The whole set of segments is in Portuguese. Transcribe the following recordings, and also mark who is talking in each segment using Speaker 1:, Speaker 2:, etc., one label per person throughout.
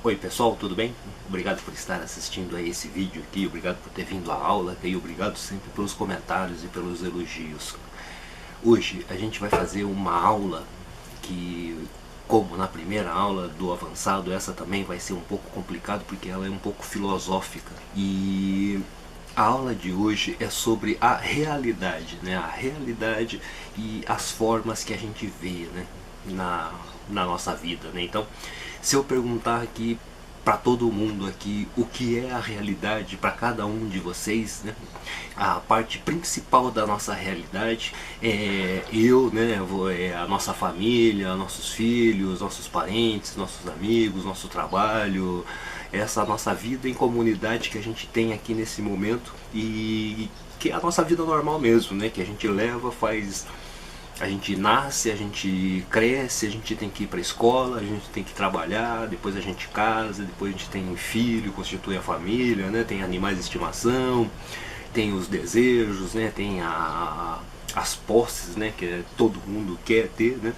Speaker 1: Oi pessoal, tudo bem? Obrigado por estar assistindo a esse vídeo aqui, obrigado por ter vindo à aula e obrigado sempre pelos comentários e pelos elogios. Hoje a gente vai fazer uma aula que, como na primeira aula do avançado, essa também vai ser um pouco complicado porque ela é um pouco filosófica. E a aula de hoje é sobre a realidade, né? A realidade e as formas que a gente vê, né? na nossa vida, né? Então, se eu perguntar aqui para todo mundo aqui o que é a realidade para cada um de vocês, né? A parte principal da nossa realidade é eu, né? É a nossa família, nossos filhos, nossos parentes, nossos amigos, nosso trabalho, essa nossa vida em comunidade que a gente tem aqui nesse momento e que é a nossa vida normal mesmo, né? Que a gente leva, faz. A gente nasce, a gente cresce, a gente tem que ir para a escola, a gente tem que trabalhar, depois a gente casa, depois a gente tem filho, constitui a família, né? Tem animais de estimação, tem os desejos, né? Tem as posses, né? Que todo mundo quer ter, né?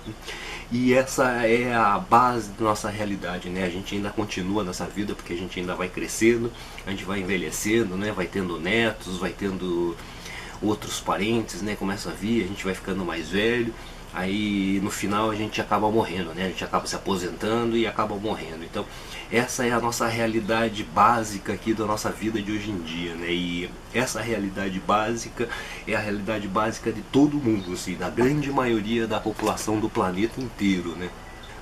Speaker 1: E essa é a base da nossa realidade, né? A gente ainda continua nessa vida porque a gente ainda vai crescendo, a gente vai envelhecendo, né? Vai tendo netos, vai tendo outros parentes, né, começam a vir, a gente vai ficando mais velho, aí no final a gente acaba morrendo, né, a gente acaba se aposentando e acaba morrendo. Então essa é a nossa realidade básica aqui da nossa vida de hoje em dia, né, e essa realidade básica é a realidade básica de todo mundo, assim, da grande maioria da população do planeta inteiro, né.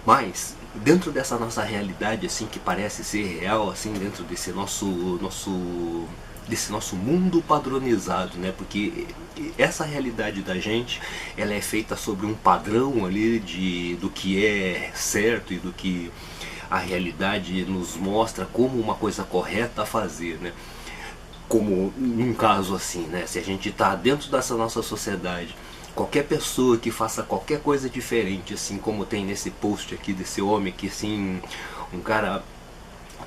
Speaker 1: Mas dentro dessa nossa realidade, assim, que parece ser real, assim, dentro desse nosso mundo padronizado, né? Porque essa realidade da gente, ela é feita sobre um padrão ali do que é certo e do que a realidade nos mostra como uma coisa correta a fazer, né? Como num caso assim, né? Se a gente está dentro dessa nossa sociedade, qualquer pessoa que faça qualquer coisa diferente, assim como tem nesse post aqui desse homem que assim, um cara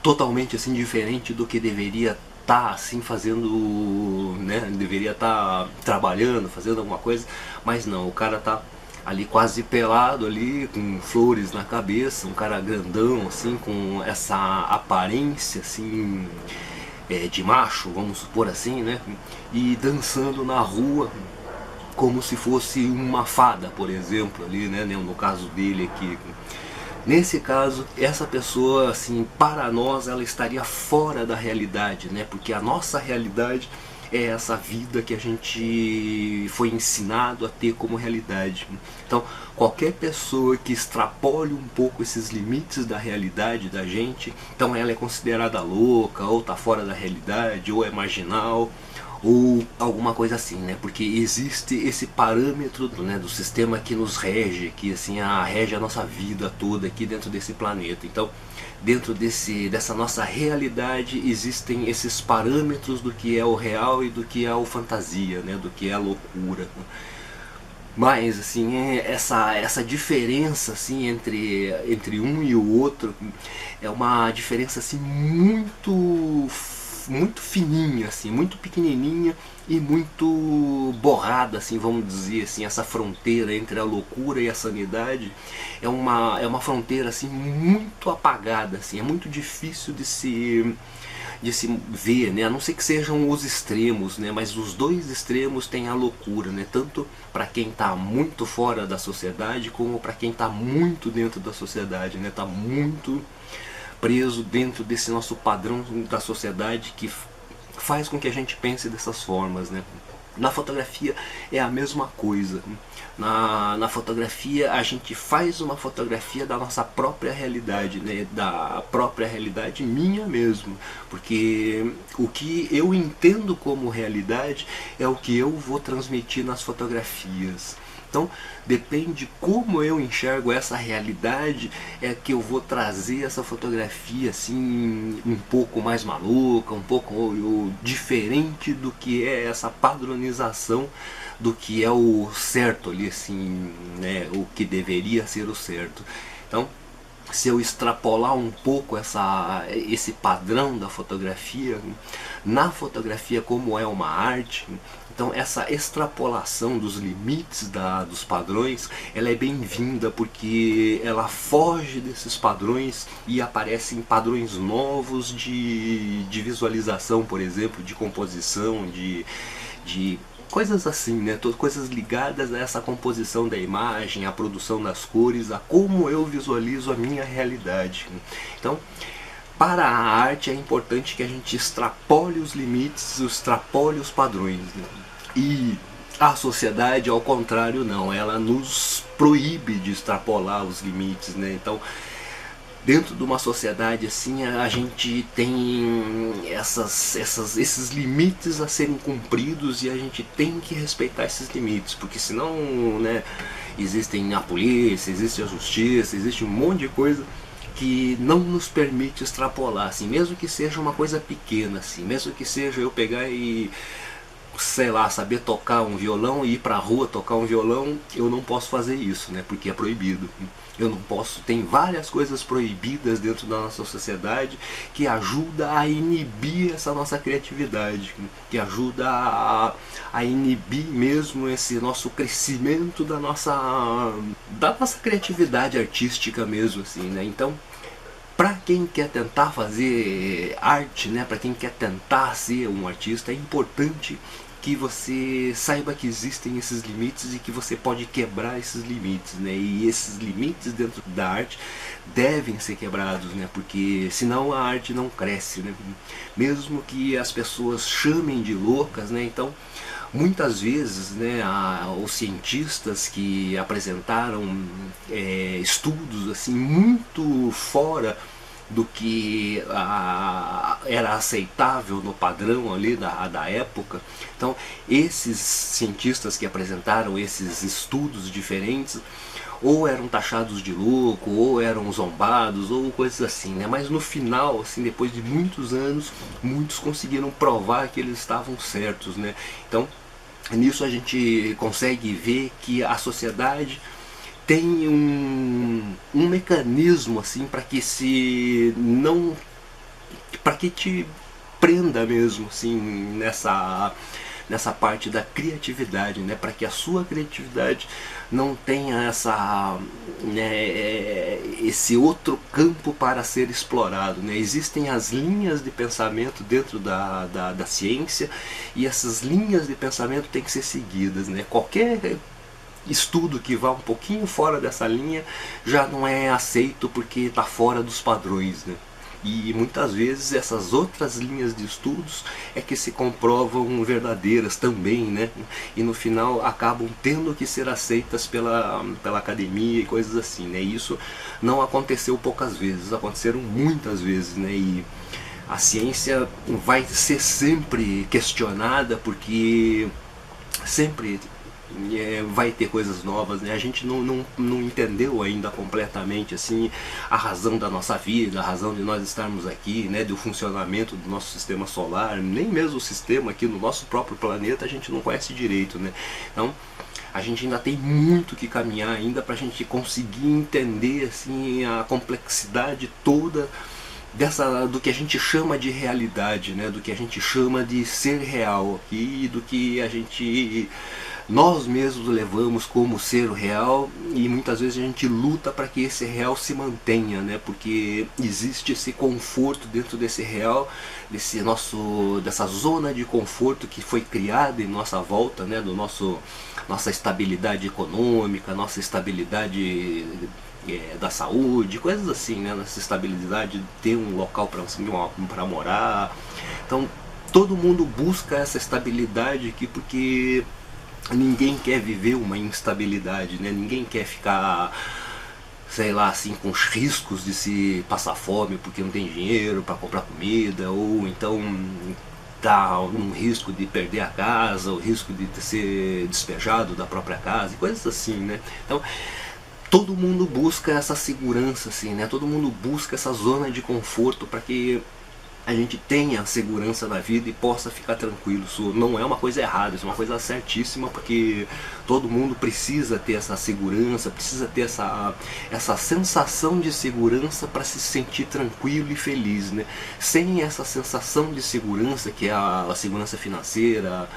Speaker 1: totalmente assim diferente do que deveria estar assim fazendo, né? Deveria estar trabalhando, fazendo alguma coisa, mas não, o cara tá ali quase pelado ali, com flores na cabeça, um cara grandão assim, com essa aparência assim de macho, vamos supor assim, né? E dançando na rua como se fosse uma fada, por exemplo, ali, né? No caso dele aqui. Nesse caso, essa pessoa, assim, para nós, ela estaria fora da realidade, né? Porque a nossa realidade é essa vida que a gente foi ensinado a ter como realidade. Então, qualquer pessoa que extrapole um pouco esses limites da realidade da gente, então ela é considerada louca, ou está fora da realidade, ou é marginal, ou alguma coisa assim, né? Porque existe esse parâmetro, né, do sistema que nos rege, que assim rege a nossa vida toda aqui dentro desse planeta. Então, dentro dessa nossa realidade existem esses parâmetros do que é o real e do que é o fantasia, né? Do que é a loucura. Mas assim, essa diferença assim entre um e o outro é uma diferença assim muito fininha, assim, muito pequenininha e muito borrada, assim, vamos dizer assim, essa fronteira entre a loucura e a sanidade é uma fronteira assim muito apagada, assim, é muito difícil de se ver, né? A não ser que sejam os extremos, né? Mas os dois extremos têm a loucura, né? Tanto para quem está muito fora da sociedade como para quem está muito dentro da sociedade, né? Tá muito preso dentro desse nosso padrão da sociedade que faz com que a gente pense dessas formas, né? Na fotografia é a mesma coisa. Na fotografia a gente faz uma fotografia da nossa própria realidade, né? Da própria realidade minha mesmo, porque o que eu entendo como realidade é o que eu vou transmitir nas fotografias. Então, depende como eu enxergo essa realidade, é que eu vou trazer essa fotografia assim um pouco mais maluca, um pouco diferente do que é essa padronização do que é o certo ali, assim, né, o que deveria ser o certo. Então, se eu extrapolar um pouco esse padrão da fotografia, na fotografia como é uma arte, Então essa extrapolação dos limites dos padrões, ela é bem-vinda porque ela foge desses padrões e aparecem padrões novos de visualização, por exemplo, de composição, de coisas assim, né? Coisas ligadas a essa composição da imagem, a produção das cores, a como eu visualizo a minha realidade. Então, para a arte é importante que a gente extrapole os limites, extrapole os padrões, né? E a sociedade, ao contrário, não, ela nos proíbe de extrapolar os limites, né? Então, dentro de uma sociedade assim, a gente tem esses limites a serem cumpridos e a gente tem que respeitar esses limites, porque senão, né, existem a polícia, existe a justiça, existe um monte de coisa que não nos permite extrapolar, assim, mesmo que seja uma coisa pequena, assim, mesmo que seja eu pegar e, sei lá, saber tocar um violão e ir pra rua tocar um violão, eu não posso fazer isso, né, porque é proibido. Eu não posso, tem várias coisas proibidas dentro da nossa sociedade que ajuda a inibir essa nossa criatividade, que ajuda a inibir mesmo esse nosso crescimento da nossa criatividade artística mesmo, assim, né? Então, para quem quer tentar fazer arte, né, para quem quer tentar ser um artista, é importante que você saiba que existem esses limites e que você pode quebrar esses limites, né? E esses limites dentro da arte devem ser quebrados, né? Porque senão a arte não cresce, né? Mesmo que as pessoas chamem de loucas, né? Então, muitas vezes, né, os cientistas que apresentaram estudos assim muito fora do que era aceitável no padrão ali da época. Então, esses cientistas que apresentaram esses estudos diferentes ou eram taxados de louco, ou eram zombados, ou coisas assim, né? Mas no final, assim, depois de muitos anos, muitos conseguiram provar que eles estavam certos, né? Então, nisso a gente consegue ver que a sociedade tem um mecanismo assim para que se não, para que te prenda mesmo assim nessa parte da criatividade, né? Para que a sua criatividade não tenha esse outro campo para ser explorado, né? Existem as linhas de pensamento dentro da ciência e essas linhas de pensamento têm que ser seguidas, né? Qualquer estudo que vá um pouquinho fora dessa linha já não é aceito porque está fora dos padrões, né? E muitas vezes essas outras linhas de estudos é que se comprovam verdadeiras também, né? E no final acabam tendo que ser aceitas pela academia e coisas assim, né? E isso não aconteceu poucas vezes, aconteceram muitas vezes, né? E a ciência vai ser sempre questionada porque sempre vai ter coisas novas, né? A gente não entendeu ainda completamente assim a razão da nossa vida, a razão de nós estarmos aqui, né? Do funcionamento do nosso sistema solar, nem mesmo o sistema aqui no nosso próprio planeta a gente não conhece direito, né? Então a gente ainda tem muito que caminhar ainda para a gente conseguir entender assim a complexidade toda do que a gente chama de realidade, né? Do que a gente chama de ser real aqui, do que nós mesmos levamos como ser o real, e muitas vezes a gente luta para que esse real se mantenha, né? Porque existe esse conforto dentro desse real, dessa zona de conforto que foi criada em nossa volta, né? Nossa estabilidade econômica, nossa estabilidade da saúde, coisas assim, né? Nossa estabilidade de ter um local para morar. Então todo mundo busca essa estabilidade aqui porque ninguém quer viver uma instabilidade, né? Ninguém quer ficar, sei lá, assim, com os riscos de se passar fome porque não tem dinheiro para comprar comida, ou então tá um risco de perder a casa, o risco de ser despejado da própria casa, coisas assim, né? Então todo mundo busca essa segurança, assim, né? Todo mundo busca essa zona de conforto para que a gente tenha segurança na vida e possa ficar tranquilo. Isso não é uma coisa errada, isso é uma coisa certíssima, porque todo mundo precisa ter essa segurança, precisa ter essa sensação de segurança para se sentir tranquilo e feliz, né? Sem essa sensação de segurança, que é a segurança financeira,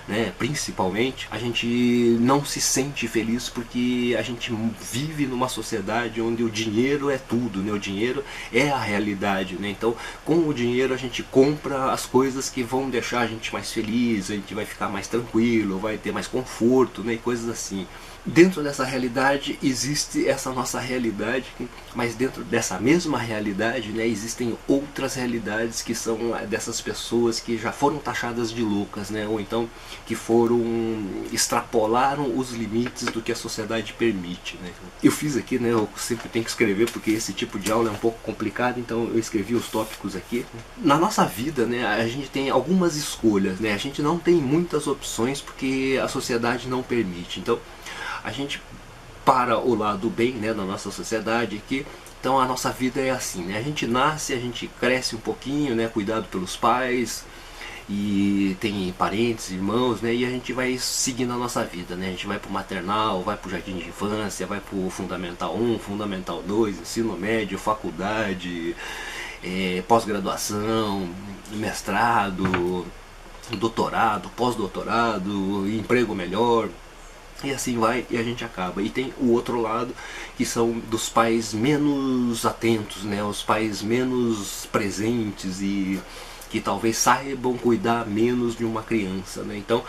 Speaker 1: né, principalmente, a gente não se sente feliz porque a gente vive numa sociedade onde o dinheiro é tudo, né? O dinheiro é a realidade, né? Então, com o dinheiro a gente compra as coisas que vão deixar a gente mais feliz, a gente vai ficar mais tranquilo, vai ter mais conforto, né? E coisas assim. Dentro dessa realidade existe essa nossa realidade, mas dentro dessa mesma realidade, né, existem outras realidades que são dessas pessoas que já foram taxadas de loucas, né, ou então que extrapolaram os limites do que a sociedade permite, né. Eu fiz aqui, né, eu sempre tenho que escrever porque esse tipo de aula é um pouco complicado, então eu escrevi os tópicos aqui. Na nossa vida, né, a gente tem algumas escolhas, né, a gente não tem muitas opções porque a sociedade não permite. Então a gente para o lado bem, né, da nossa sociedade aqui. Então a nossa vida é assim, né? A gente nasce, a gente cresce um pouquinho, né, cuidado pelos pais, e tem parentes, irmãos, né, e a gente vai seguindo a nossa vida, né? A gente vai pro maternal, vai pro jardim de infância, vai pro fundamental 1, fundamental 2, ensino médio, faculdade, pós-graduação, mestrado, doutorado, pós-doutorado, emprego melhor. E assim vai, e a gente acaba. E tem o outro lado, que são dos pais menos atentos, né? Os pais menos presentes e que talvez saibam cuidar menos de uma criança, né? Então,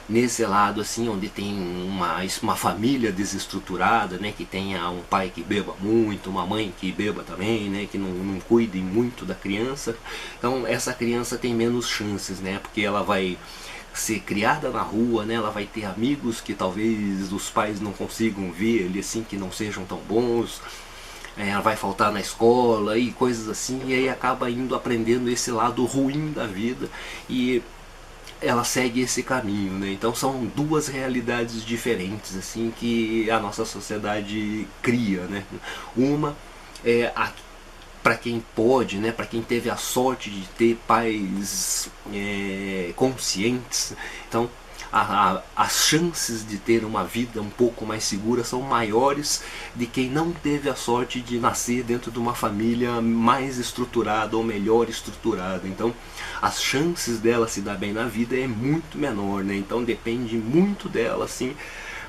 Speaker 1: nesse lado assim, onde tem uma família desestruturada, né? Que tenha um pai que beba muito, uma mãe que beba também, né? Que não cuide muito da criança. Então, essa criança tem menos chances, né? Porque ela vai ser criada na rua, né? Ela vai ter amigos que talvez os pais não consigam ver ali, assim, que não sejam tão bons, ela vai faltar na escola e coisas assim, e aí acaba indo aprendendo esse lado ruim da vida e ela segue esse caminho, né? Então são duas realidades diferentes assim que a nossa sociedade cria, né? Uma é a para quem pode, né, para quem teve a sorte de ter pais conscientes. Então as chances de ter uma vida um pouco mais segura são maiores de quem não teve a sorte de nascer dentro de uma família mais estruturada ou melhor estruturada. Então as chances dela se dar bem na vida é muito menor, né? Então depende muito dela, assim,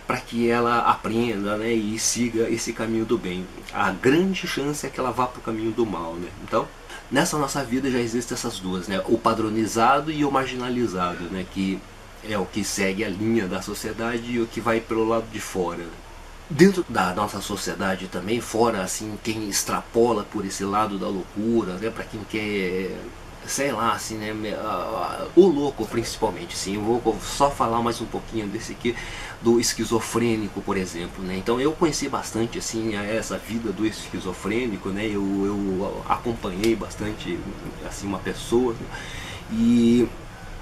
Speaker 1: para que ela aprenda, né, e siga esse caminho do bem. A grande chance é que ela vá para o caminho do mal, né? Então, nessa nossa vida já existem essas duas, né? O padronizado e o marginalizado, né? Que é o que segue a linha da sociedade e o que vai pelo lado de fora. Dentro da nossa sociedade também, fora assim, quem extrapola por esse lado da loucura, né? Para quem quer, sei lá, assim, né, o louco principalmente, sim. Eu vou só falar mais um pouquinho desse aqui, do esquizofrênico, por exemplo, né. Então eu conheci bastante, assim, essa vida do esquizofrênico, né. Eu acompanhei bastante, assim, uma pessoa, né, e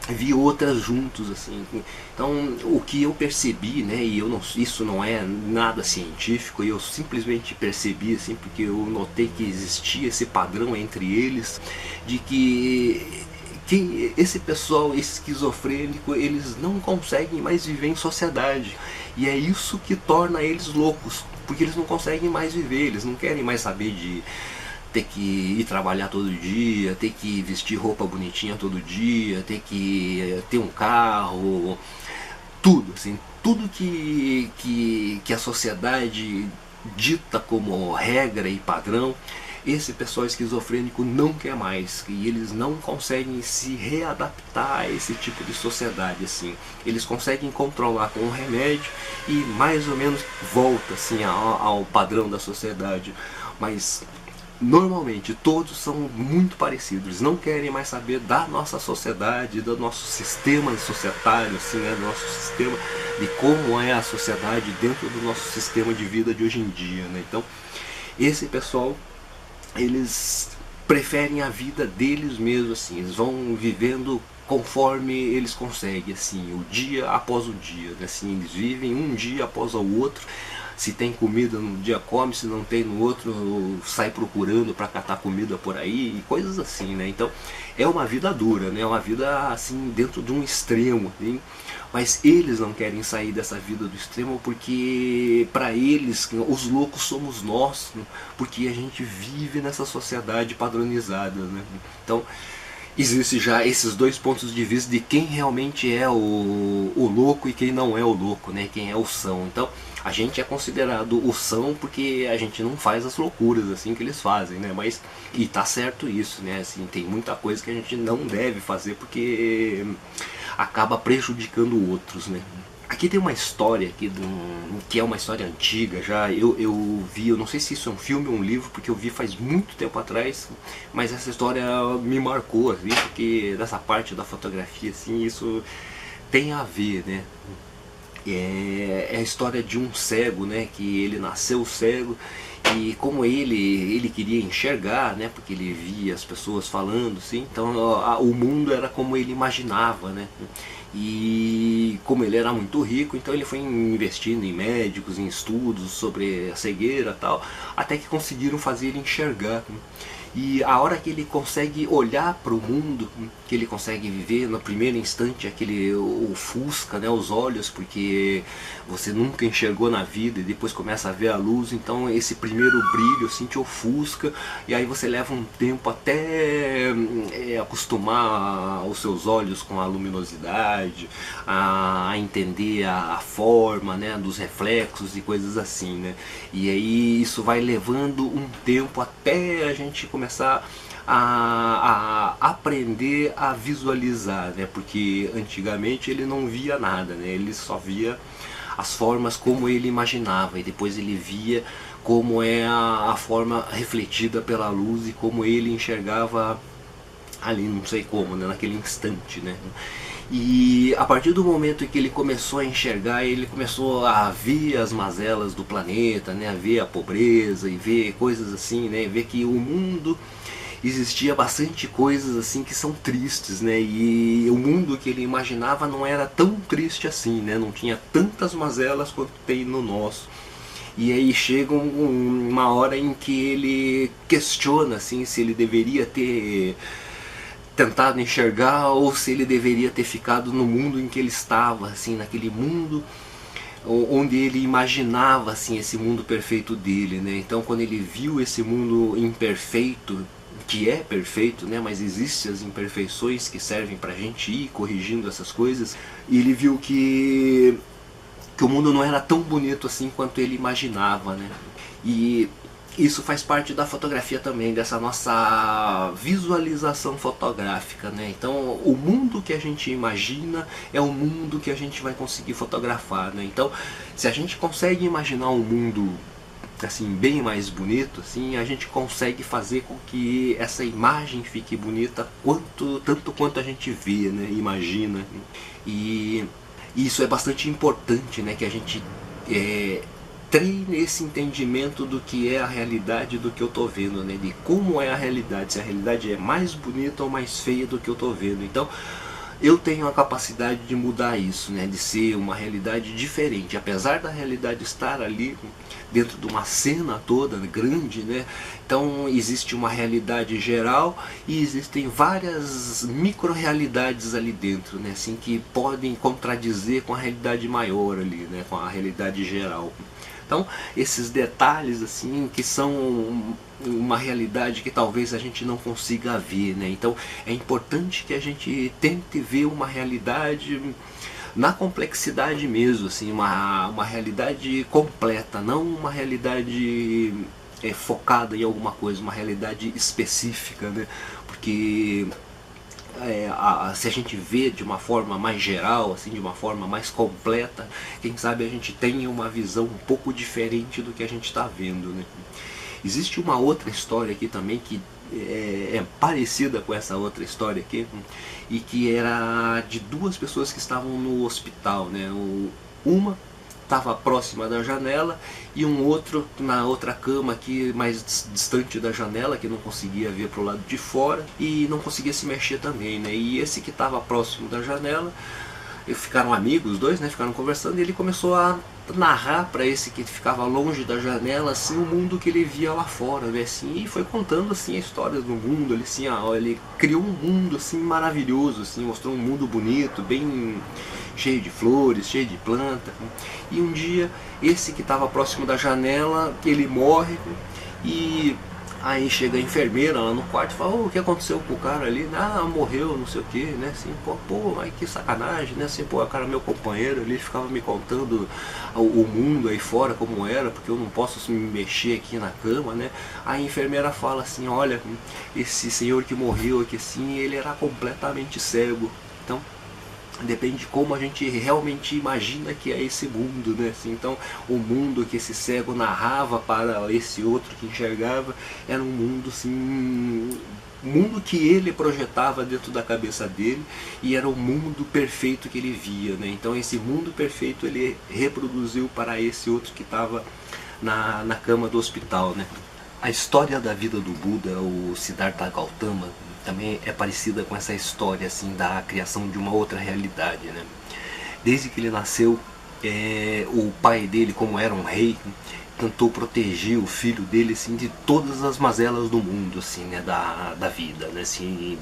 Speaker 1: vi outras juntos, assim. Então o que eu percebi, né, e isso não é nada científico, eu simplesmente percebi, assim, porque eu notei que existia esse padrão entre eles, de que esse pessoal esquizofrênico, eles não conseguem mais viver em sociedade, e é isso que torna eles loucos, porque eles não conseguem mais viver, eles não querem mais saber de ter que ir trabalhar todo dia, ter que vestir roupa bonitinha todo dia, ter que ter um carro, tudo, assim, tudo que a sociedade dita como regra e padrão, esse pessoal esquizofrênico não quer mais, e eles não conseguem se readaptar a esse tipo de sociedade, assim. Eles conseguem controlar com o remédio e mais ou menos volta, assim, ao padrão da sociedade, mas normalmente todos são muito parecidos, eles não querem mais saber da nossa sociedade, do nosso sistema societário, assim, né, do nosso sistema, de como é a sociedade dentro do nosso sistema de vida de hoje em dia, né? Então esse pessoal, eles preferem a vida deles mesmos, assim, eles vão vivendo conforme eles conseguem, assim, o dia após o dia, né? Assim, eles vivem um dia após o outro. Se tem comida num dia come, se não tem no outro sai procurando para catar comida por aí e coisas assim, né? Então é uma vida dura, né? É uma vida assim dentro de um extremo, hein? Mas eles não querem sair dessa vida do extremo porque para eles os loucos somos nós, né? Porque a gente vive nessa sociedade padronizada, né? Então existe já esses dois pontos de vista de quem realmente é o louco e quem não é o louco, né? Quem é o são. Então a gente é considerado o são porque a gente não faz as loucuras assim que eles fazem, né? Mas e tá certo isso, né? Assim, tem muita coisa que a gente não deve fazer porque acaba prejudicando outros, né? Aqui tem uma história aqui que é uma história antiga já. Eu vi, eu não sei se isso é um filme ou um livro, porque eu vi faz muito tempo atrás, mas essa história me marcou, assim, porque nessa parte da fotografia, assim, isso tem a ver, né? É a história de um cego, né? Que ele nasceu cego e como ele queria enxergar, né? Porque ele via as pessoas falando, assim, então o mundo era como ele imaginava, né? E como ele era muito rico, então ele foi investindo em médicos, em estudos sobre a cegueira e tal, até que conseguiram fazer ele enxergar. E a hora que ele consegue olhar para o mundo, que ele consegue viver, no primeiro instante aquele ofusca, né, os olhos, porque você nunca enxergou na vida e depois começa a ver a luz, então esse primeiro brilho assim te ofusca, e aí você leva um tempo até acostumar os seus olhos com a luminosidade, a entender a forma, né, dos reflexos e coisas assim, né? E aí isso vai levando um tempo até a gente começar a aprender a visualizar, né? Porque antigamente ele não via nada, né? Ele só via as formas como ele imaginava e depois ele via como é a forma refletida pela luz e como ele enxergava ali, não sei como, né? Naquele instante, né? E a partir do momento em que ele começou a enxergar, ele começou a ver as mazelas do planeta, né? A ver a pobreza e ver coisas assim, né? Ver que o mundo existia bastante coisas assim que são tristes, né? E o mundo que ele imaginava não era tão triste assim, né? Não tinha tantas mazelas quanto tem no nosso. E aí chega uma hora em que ele questiona assim se ele deveria ter tentado enxergar ou se ele deveria ter ficado no mundo em que ele estava, assim, naquele mundo onde ele imaginava assim esse mundo perfeito dele, né? Então quando ele viu esse mundo imperfeito, que é perfeito, né? Mas existem as imperfeições que servem pra gente ir corrigindo essas coisas, e ele viu que o mundo não era tão bonito assim quanto ele imaginava, né? E isso faz parte da fotografia também, dessa nossa visualização fotográfica, né? Então o mundo que a gente imagina é o mundo que a gente vai conseguir fotografar, né? Então se a gente consegue imaginar um mundo assim bem mais bonito, assim, a gente consegue fazer com que essa imagem fique bonita tanto quanto a gente vê, né? Imagina. E isso é bastante importante, né? Que a gente treine esse entendimento do que é a realidade do que eu estou vendo, né? De como é a realidade, se a realidade é mais bonita ou mais feia do que eu estou vendo. Então eu tenho a capacidade de mudar isso, né? De ser uma realidade diferente, apesar da realidade estar ali dentro de uma cena toda grande, né? Então existe uma realidade geral e existem várias micro-realidades ali dentro, né? Assim, que podem contradizer com a realidade maior ali, né? Com a realidade geral. Então esses detalhes assim que são uma realidade que talvez a gente não consiga ver, né? Então é importante que a gente tente ver uma realidade na complexidade mesmo, assim, uma realidade completa, não uma realidade focada em alguma coisa, uma realidade específica, né? Porque se a gente vê de uma forma mais geral, assim, de uma forma mais completa, quem sabe a gente tenha uma visão um pouco diferente do que a gente está vendo, né? Existe uma outra história aqui também que é parecida com essa outra história aqui, e que era de duas pessoas que estavam no hospital, né? Uma estava próxima da janela e um outro na outra cama aqui mais distante da janela, que não conseguia ver para o lado de fora e não conseguia se mexer também, né? E esse que estava próximo da janela, ficaram amigos, os dois, né? Ficaram conversando e ele começou a narrar para esse que ficava longe da janela, assim, o mundo que ele via lá fora, né? Assim, e foi contando assim a história do mundo. Ele assim, ele criou um mundo assim maravilhoso, assim, mostrou um mundo bonito, bem cheio de flores, cheio de planta. E um dia esse que estava próximo da janela, ele morre e Aí chega a enfermeira lá no quarto e fala, o que aconteceu com o cara ali? Ah, morreu, não sei o que, né? Assim, pô, mas que sacanagem, né? Assim, pô, o cara, meu companheiro ali, ficava me contando o mundo aí fora como era, porque eu não posso me mexer aqui na cama, né? Aí a enfermeira fala assim, olha, esse senhor que morreu aqui assim, ele era completamente cego. Então, depende de como a gente realmente imagina que é esse mundo, né? Assim, então, o mundo que esse cego narrava para esse outro que enxergava era um mundo assim, um mundo que ele projetava dentro da cabeça dele, e era o mundo perfeito que ele via, né? Então esse mundo perfeito ele reproduziu para esse outro que estava na cama do hospital, né? A história da vida do Buda, o Siddhartha Gautama, também é parecida com essa história assim da criação de uma outra realidade, né? Desde que ele nasceu, o pai dele, como era um rei, tentou proteger o filho dele assim de todas as mazelas do mundo, assim, né, da vida, né, assim,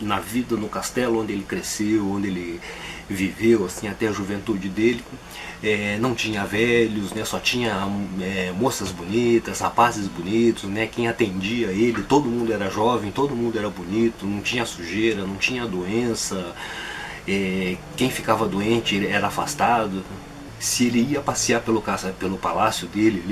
Speaker 1: na vida no castelo onde ele cresceu, onde ele viveu assim até a juventude dele, não tinha velhos, né, só tinha moças bonitas, rapazes bonitos, né, quem atendia ele, todo mundo era jovem, todo mundo era bonito, não tinha sujeira, não tinha doença, quem ficava doente era afastado. Se ele ia passear pelo palácio dele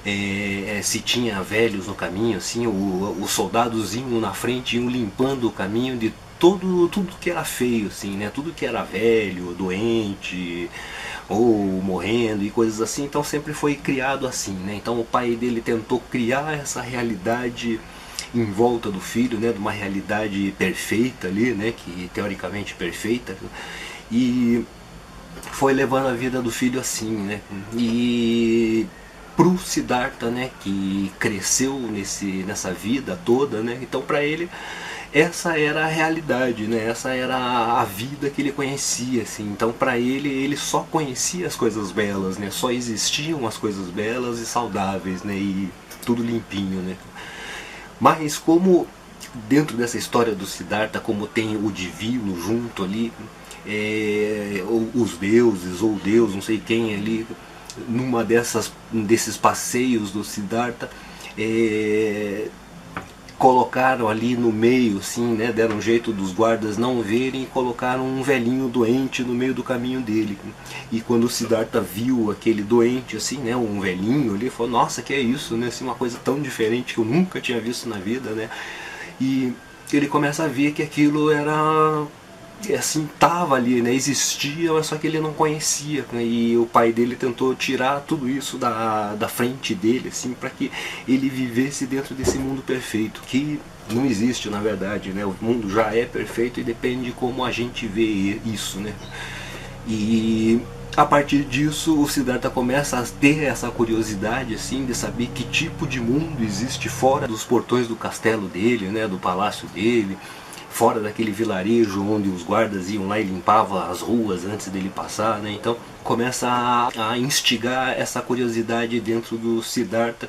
Speaker 1: ali, se tinha velhos no caminho, assim, os soldados iam na frente, iam limpando o caminho de tudo que era feio, assim, né? Tudo que era velho, doente, ou morrendo e coisas assim. Então sempre foi criado assim, né? Então o pai dele tentou criar essa realidade em volta do filho, né? De uma realidade perfeita ali, né? Que teoricamente perfeita, e foi levando a vida do filho assim, né? E pro Siddhartha, né, que cresceu nessa vida toda, né? Então para ele essa era a realidade, né? Essa era a vida que ele conhecia, assim. Então para ele só conhecia as coisas belas, né? Só existiam as coisas belas e saudáveis, né? E tudo limpinho, né? Mas como dentro dessa história do Siddhartha, como tem o divino junto ali, os deuses ou Deus, não sei quem ali, desses passeios do Siddhartha, colocaram ali no meio, assim, né, deram um jeito dos guardas não verem e colocaram um velhinho doente no meio do caminho dele. E quando o Siddhartha viu aquele doente, assim, né, um velhinho ali, falou, nossa, que é isso, né, assim, uma coisa tão diferente que eu nunca tinha visto na vida, né. E ele começa a ver que aquilo era, assim, tava ali, né, existia, mas só que ele não conhecia, né, e o pai dele tentou tirar tudo isso da frente dele, assim, para que ele vivesse dentro desse mundo perfeito, que não existe na verdade, né, o mundo já é perfeito e depende de como a gente vê isso, né. E a partir disso o Siddhartha começa a ter essa curiosidade, assim, de saber que tipo de mundo existe fora dos portões do castelo dele, né, do palácio dele, fora daquele vilarejo onde os guardas iam lá e limpavam as ruas antes dele passar, né? Então começa a instigar essa curiosidade dentro do Siddhartha,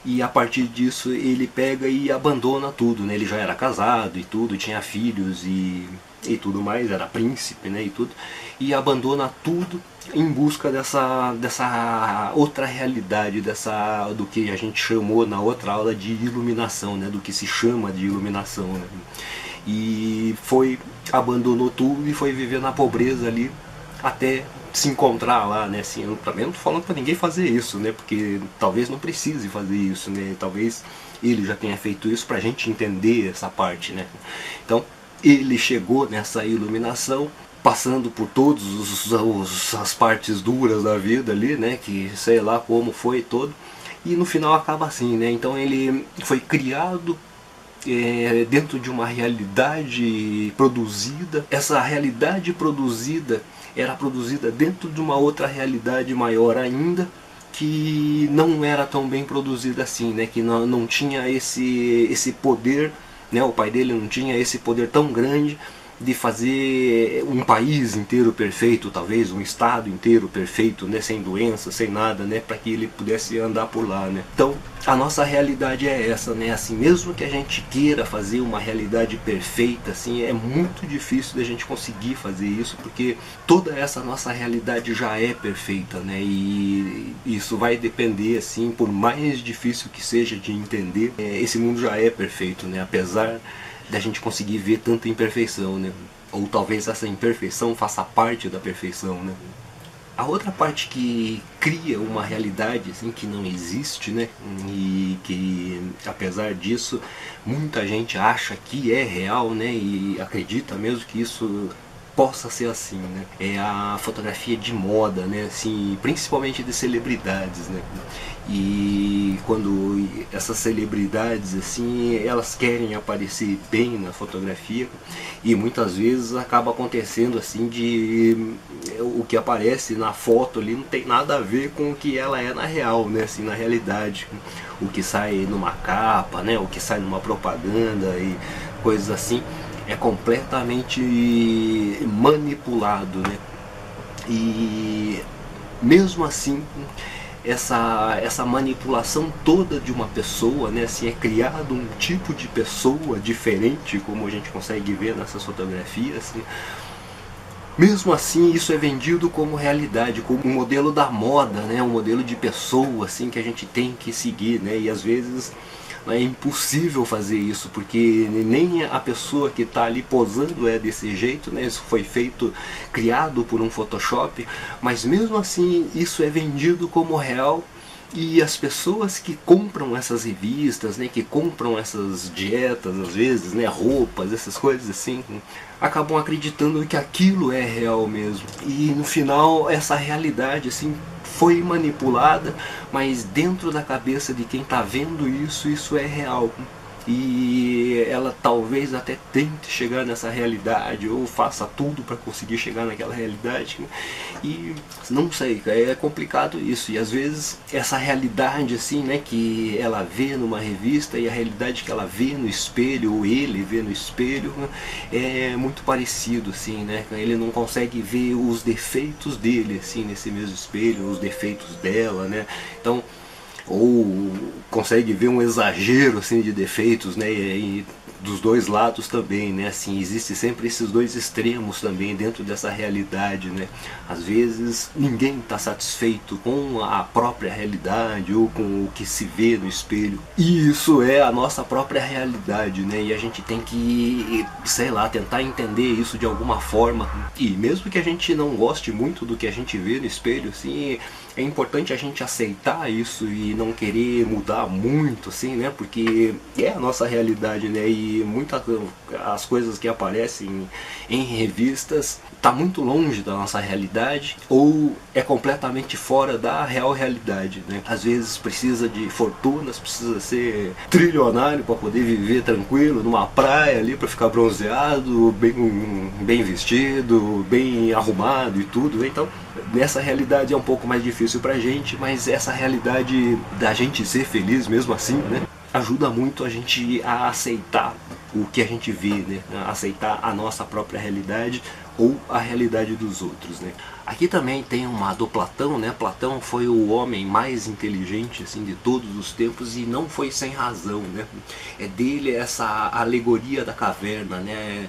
Speaker 1: e a partir disso ele pega e abandona tudo, né? Ele já era casado e tudo, tinha filhos e tudo mais, era príncipe, né? E tudo, e abandona tudo em busca dessa outra realidade, do que a gente chamou na outra aula de iluminação, né? Do que se chama de iluminação, né? E abandonou tudo e foi viver na pobreza ali até se encontrar lá, né? Assim, eu também não tô falando para ninguém fazer isso, né? Porque talvez não precise fazer isso, né? Talvez ele já tenha feito isso pra gente entender essa parte, né? Então ele chegou nessa iluminação, passando por todas as partes duras da vida ali, né? Que sei lá como foi todo, e no final acaba assim, né? Então ele foi criado dentro de uma realidade produzida. Essa realidade produzida era produzida dentro de uma outra realidade maior ainda, que não era tão bem produzida assim, né? Que não tinha esse poder, né? O pai dele não tinha esse poder tão grande de fazer um país inteiro perfeito, talvez um estado inteiro perfeito, né, sem doença, sem nada, né, para que ele pudesse andar por lá, né. Então a nossa realidade é essa, né, assim, mesmo que a gente queira fazer uma realidade perfeita, assim, é muito difícil da gente conseguir fazer isso, porque toda essa nossa realidade já é perfeita, né, e isso vai depender, assim, por mais difícil que seja de entender, esse mundo já é perfeito, né, apesar da gente conseguir ver tanta imperfeição, né, ou talvez essa imperfeição faça parte da perfeição, né. A outra parte que cria uma realidade assim, que não existe, né, e que apesar disso muita gente acha que é real, né, e acredita mesmo que isso possa ser assim, né, é a fotografia de moda, né, assim, principalmente de celebridades, né. E quando essas celebridades assim, elas querem aparecer bem na fotografia e muitas vezes acaba acontecendo assim de o que aparece na foto ali não tem nada a ver com o que ela é na real, né, assim, na realidade. O que sai numa capa, né, o que sai numa propaganda e coisas assim é completamente manipulado, né? E mesmo assim essa manipulação toda de uma pessoa, né, assim, é criado um tipo de pessoa diferente, como a gente consegue ver nessas fotografias, assim. Mesmo assim, isso é vendido como realidade, como um modelo da moda, né, um modelo de pessoa, assim, que a gente tem que seguir, né, e às vezes é impossível fazer isso, porque nem a pessoa que está ali posando é desse jeito, né? Isso foi feito, criado por um Photoshop, mas mesmo assim isso é vendido como real. E as pessoas que compram essas revistas, né, que compram essas dietas, às vezes, né, roupas, essas coisas assim, acabam acreditando que aquilo é real mesmo. E no final essa realidade assim foi manipulada, mas dentro da cabeça de quem está vendo isso, isso é real. E ela talvez até tente chegar nessa realidade, ou faça tudo para conseguir chegar naquela realidade, e não sei, é complicado isso. E às vezes essa realidade assim, né, que ela vê numa revista e a realidade que ela vê no espelho, ou ele vê no espelho, é muito parecido, assim, né? Ele não consegue ver os defeitos dele assim nesse mesmo espelho, os defeitos dela, né? Então, ou consegue ver um exagero assim de defeitos, né, e dos dois lados também, né, assim, existe sempre esses dois extremos também dentro dessa realidade, né. Às vezes ninguém está satisfeito com a própria realidade ou com o que se vê no espelho, e isso é a nossa própria realidade, né, e a gente tem que, sei lá, tentar entender isso de alguma forma. E mesmo que a gente não goste muito do que a gente vê no espelho, assim, é importante a gente aceitar isso e não querer mudar muito, assim, né? Porque é a nossa realidade, né? E muitas as coisas que aparecem em revistas tá muito longe da nossa realidade ou é completamente fora da real realidade, né? Às vezes precisa de fortunas, precisa ser trilionário para poder viver tranquilo numa praia ali para ficar bronzeado, bem vestido, bem arrumado e tudo, né? Então nessa realidade é um pouco mais difícil pra gente, mas essa realidade da gente ser feliz mesmo assim, né, ajuda muito a gente a aceitar o que a gente vê, né, a aceitar a nossa própria realidade ou a realidade dos outros, né. Aqui também tem uma do Platão, né. Platão foi o homem mais inteligente assim de todos os tempos e não foi sem razão, né. É dele essa alegoria da caverna, né,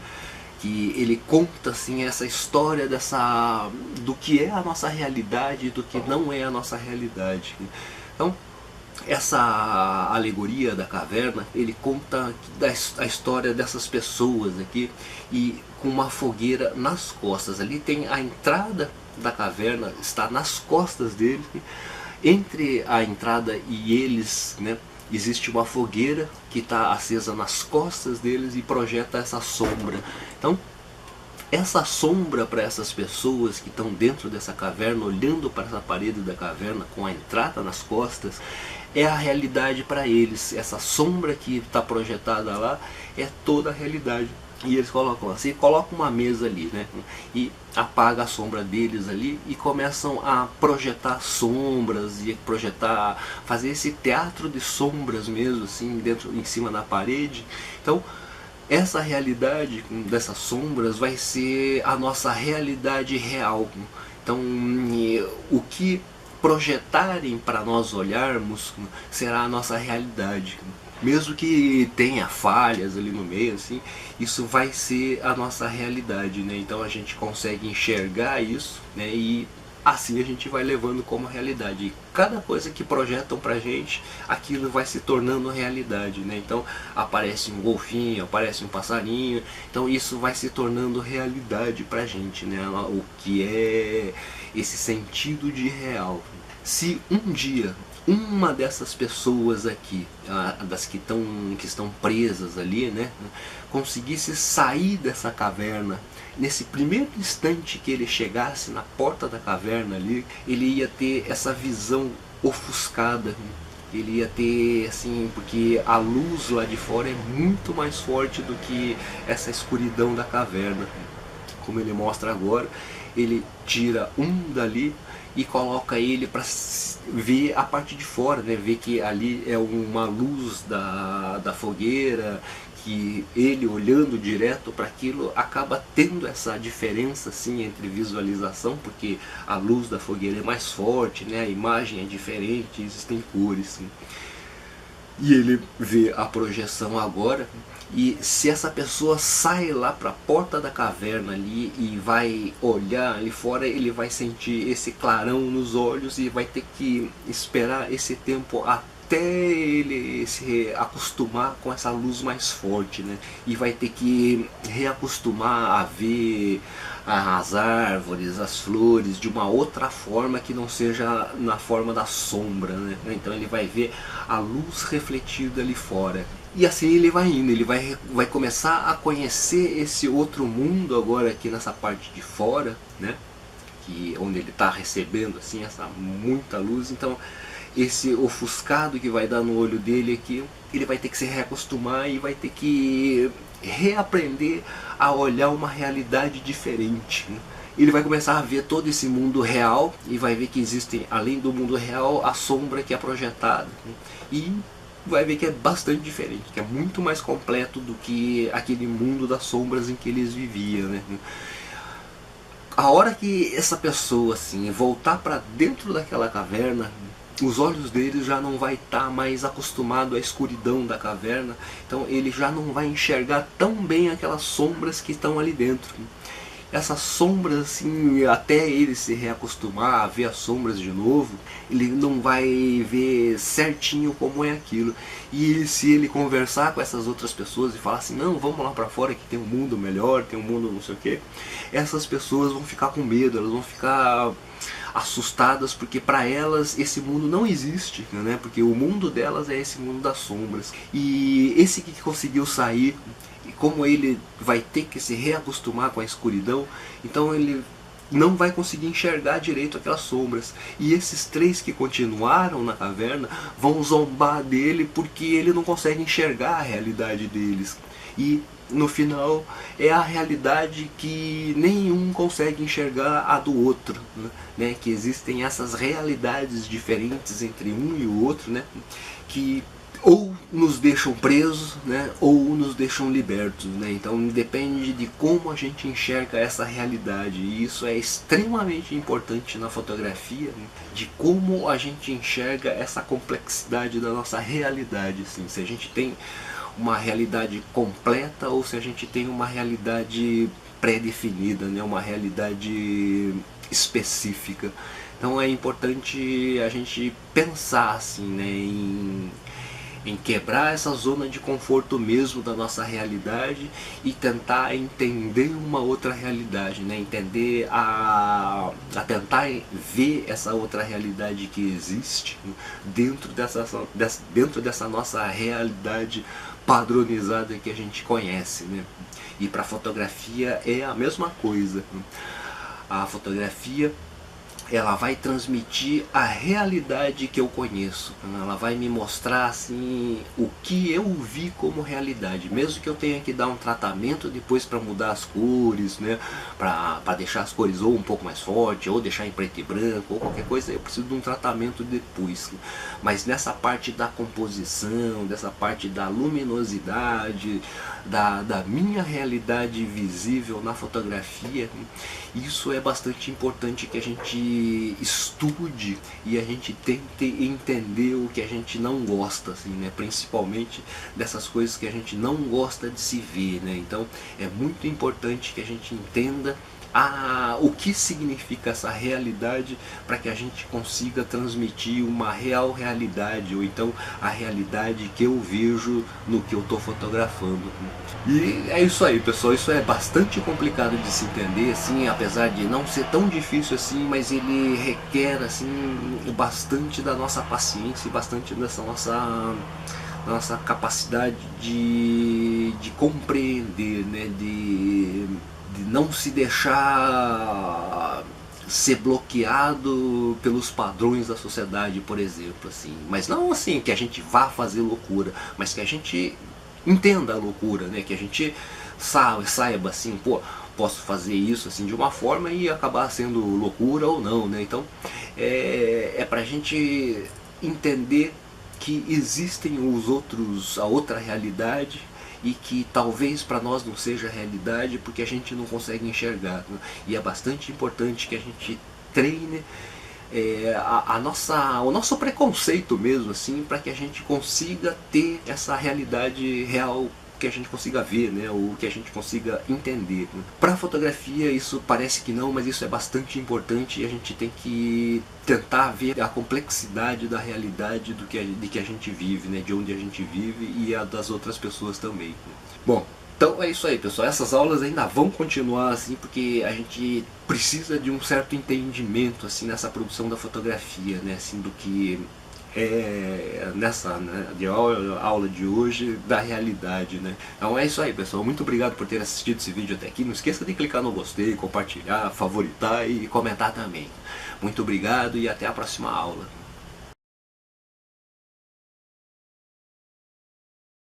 Speaker 1: que ele conta assim essa história do que é a nossa realidade e do que não é a nossa realidade. Então, essa alegoria da caverna, ele conta a história dessas pessoas aqui e com uma fogueira nas costas. Ali tem a entrada da caverna, está nas costas dele. Entre a entrada e eles, né, existe uma fogueira que está acesa nas costas deles e projeta essa sombra. Então, essa sombra para essas pessoas que estão dentro dessa caverna, olhando para essa parede da caverna com a entrada nas costas, é a realidade para eles. Essa sombra que está projetada lá é toda a realidade. E eles colocam assim, colocam uma mesa ali, né? E apaga a sombra deles ali e começam a projetar sombras e fazer esse teatro de sombras mesmo, assim, em cima da parede. Então, essa realidade dessas sombras vai ser a nossa realidade real. Então, o que projetarem para nós olharmos será a nossa realidade. Mesmo que tenha falhas ali no meio, assim, isso vai ser a nossa realidade, né? Então a gente consegue enxergar isso, né? E assim a gente vai levando como realidade. E cada coisa que projetam pra gente, aquilo vai se tornando realidade, né? Então aparece um golfinho, aparece um passarinho, então isso vai se tornando realidade pra gente, né? O que é esse sentido de real. Se um dia uma dessas pessoas aqui, das que estão presas ali, né, conseguisse sair dessa caverna, nesse primeiro instante que ele chegasse na porta da caverna ali, ele ia ter essa visão ofuscada. Ele ia ter, assim, porque a luz lá de fora é muito mais forte do que essa escuridão da caverna. Como ele mostra agora, ele tira um dali e coloca ele para ver a parte de fora, né? Ver que ali é uma luz da fogueira, que ele olhando direto para aquilo acaba tendo essa diferença assim entre visualização, porque a luz da fogueira é mais forte, né? A imagem é diferente, existem cores. Assim. E ele vê a projeção agora, e se essa pessoa sai lá para a porta da caverna ali e vai olhar ali fora, ele vai sentir esse clarão nos olhos e vai ter que esperar esse tempo até ele se acostumar com essa luz mais forte, né? E vai ter que reacostumar a ver as árvores, as flores de uma outra forma que não seja na forma da sombra, né? Então ele vai ver a luz refletida ali fora. E assim ele vai indo, ele vai começar a conhecer esse outro mundo agora aqui nessa parte de fora, né? Que, onde ele está recebendo assim essa muita luz. Então esse ofuscado que vai dar no olho dele aqui, ele vai ter que se reacostumar e vai ter que reaprender a olhar uma realidade diferente, né? Ele vai começar a ver todo esse mundo real e vai ver que existem, além do mundo real, a sombra que é projetada, né? E vai ver que é bastante diferente, que é muito mais completo do que aquele mundo das sombras em que eles viviam, né? A hora que essa pessoa assim voltar para dentro daquela caverna, os olhos dele já não vai estar mais acostumado à escuridão da caverna, então ele já não vai enxergar tão bem aquelas sombras que estão ali dentro. Essas sombras, assim, até ele se reacostumar a ver as sombras de novo, ele não vai ver certinho como é aquilo. E se ele conversar com essas outras pessoas e falar assim, não, vamos lá pra fora que tem um mundo melhor, tem um mundo não sei o que, essas pessoas vão ficar com medo, elas vão ficar assustadas, porque para elas esse mundo não existe, né? Porque o mundo delas é esse mundo das sombras. E esse que conseguiu sair, e como ele vai ter que se reacostumar com a escuridão, então ele não vai conseguir enxergar direito aquelas sombras. E esses três que continuaram na caverna vão zombar dele porque ele não consegue enxergar a realidade deles. E no final é a realidade que nenhum consegue enxergar a do outro, né? Que existem essas realidades diferentes entre um e o outro, né? Que ou nos deixam presos, né, ou nos deixam libertos, né? Então depende de como a gente enxerga essa realidade, e isso é extremamente importante na fotografia, né, de como a gente enxerga essa complexidade da nossa realidade, assim, se a gente tem uma realidade completa ou se a gente tem uma realidade pré-definida, né, uma realidade específica. Então é importante a gente pensar assim, né, em quebrar essa zona de conforto mesmo da nossa realidade e tentar entender uma outra realidade, né? Entender a tentar ver essa outra realidade que existe dentro dessa nossa realidade padronizada que a gente conhece, né? E para a fotografia é a mesma coisa. A fotografia ela vai transmitir a realidade que eu conheço. Ela vai me mostrar assim o que eu vi como realidade, mesmo que eu tenha que dar um tratamento depois para mudar as cores, né? Para deixar as cores ou um pouco mais forte, ou deixar em preto e branco, ou qualquer coisa, eu preciso de um tratamento depois. Mas nessa parte da composição, dessa parte da luminosidade, da minha realidade visível na fotografia, isso é bastante importante que a gente estude e a gente tente entender o que a gente não gosta, assim, né? Principalmente dessas coisas que a gente não gosta de se ver, né? Então é muito importante que a gente entenda o que significa essa realidade para que a gente consiga transmitir uma real realidade, ou então a realidade que eu vejo no que eu estou fotografando. E é isso aí, pessoal, isso é bastante complicado de se entender, assim, apesar de não ser tão difícil assim, mas ele requer assim bastante da nossa paciência e bastante dessa nossa capacidade de compreender, né, de não se deixar ser bloqueado pelos padrões da sociedade, por exemplo, assim. Mas não assim que a gente vá fazer loucura, mas que a gente entenda a loucura, né? Que a gente saiba assim, pô, posso fazer isso assim de uma forma e acabar sendo loucura ou não, né? Então é pra gente entender que existem a outra realidade e que talvez para nós não seja realidade porque a gente não consegue enxergar, né? E é bastante importante que a gente treine o nosso preconceito mesmo, assim, para que a gente consiga ter essa realidade real, que a gente consiga ver, né, ou que a gente consiga entender, né? Para fotografia isso parece que não, mas isso é bastante importante e a gente tem que tentar ver a complexidade da realidade de que a gente vive, né, de onde a gente vive e a das outras pessoas também, né? Bom, então é isso aí, pessoal. Essas aulas ainda vão continuar assim, porque a gente precisa de um certo entendimento assim nessa produção da fotografia, né, assim, do que nessa, né, aula de hoje da realidade, né? Então é isso aí, pessoal. Muito obrigado por ter assistido esse vídeo até aqui. Não esqueça de clicar no gostei, compartilhar, favoritar e comentar também. Muito obrigado e até a próxima aula.